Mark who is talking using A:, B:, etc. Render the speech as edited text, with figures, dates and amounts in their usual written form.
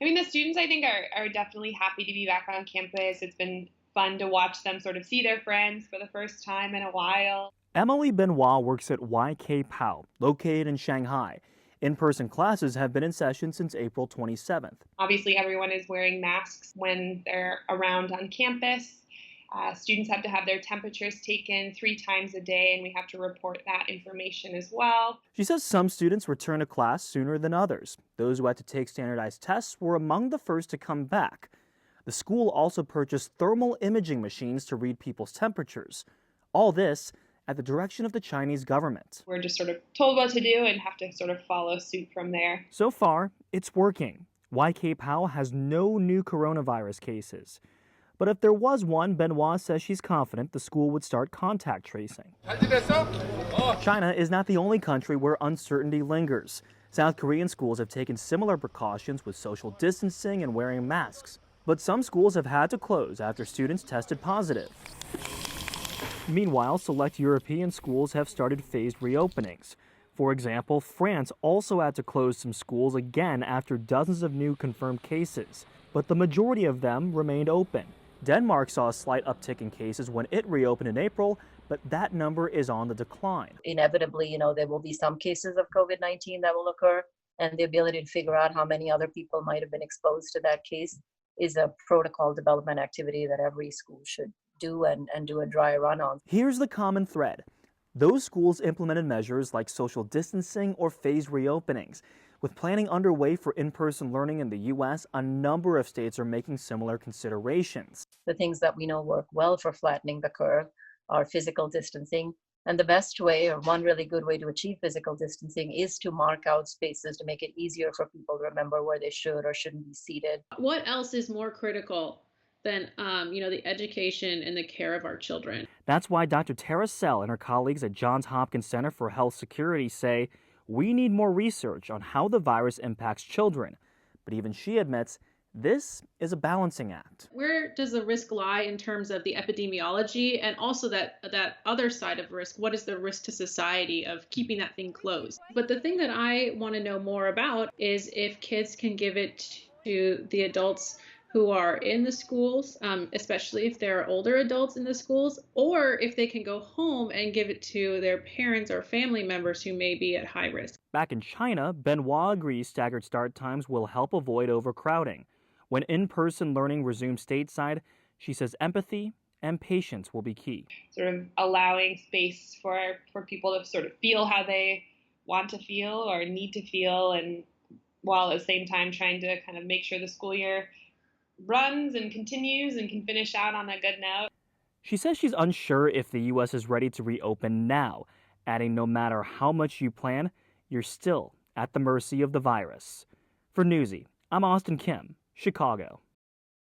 A: I mean, the students, I think, are definitely happy to be back on campus. It's been fun to watch them sort of see their friends for the first time in a while.
B: Emily Benoit works at YK PAO, located in Shanghai. In-person classes have been in session since April 27th.
A: Obviously, everyone is wearing masks when they're around on campus. Students have to have their temperatures taken 3 times a day, and we have to report that information as well.
B: She says some students return to class sooner than others. Those who had to take standardized tests were among the first to come back. The school also purchased thermal imaging machines to read people's temperatures. All this at the direction of the Chinese government.
A: We're just sort of told what to do and have to sort of follow suit from there.
B: So far, it's working. YK PAO has no new coronavirus cases. But if there was one, Benoit says she's confident the school would start contact tracing. China is not the only country where uncertainty lingers. South Korean schools have taken similar precautions with social distancing and wearing masks. But some schools have had to close after students tested positive. Meanwhile, select European schools have started phased reopenings. For example, France also had to close some schools again after dozens of new confirmed cases, but the majority of them remained open. Denmark saw a slight uptick in cases when it reopened in April, but that number is on the decline.
C: Inevitably, there will be some cases of COVID-19 that will occur, and the ability to figure out how many other people might have been exposed to that case is a protocol development activity that every school should do and do a dry run on.
B: Here's the common thread. Those schools implemented measures like social distancing or phased reopenings. With planning underway for in-person learning in the U.S., a number of states are making similar considerations.
C: The things that we know work well for flattening the curve are physical distancing. And the best way, or one really good way to achieve physical distancing, is to mark out spaces to make it easier for people to remember where they should or shouldn't be seated.
D: What else is more critical than the education and the care of our children?
B: That's why Dr. Tara Sell and her colleagues at Johns Hopkins Center for Health Security say we need more research on how the virus impacts children. But even she admits this is a balancing act.
D: Where does the risk lie in terms of the epidemiology and also that other side of risk? What is the risk to society of keeping that thing closed? But the thing that I want to know more about is if kids can give it to the adults who are in the schools, especially if there are older adults in the schools, or if they can go home and give it to their parents or family members who may be at high risk.
B: Back in China, Benoit agrees staggered start times will help avoid overcrowding. When in-person learning resumes stateside, she says empathy and patience will be key.
A: Sort of allowing space for people to sort of feel how they want to feel or need to feel, and while at the same time trying to kind of make sure the school year runs and continues and can finish out on a good note.
B: She says she's unsure if the U.S. is ready to reopen now, adding no matter how much you plan, you're still at the mercy of the virus. For Newsy, I'm Austin Kim, Chicago.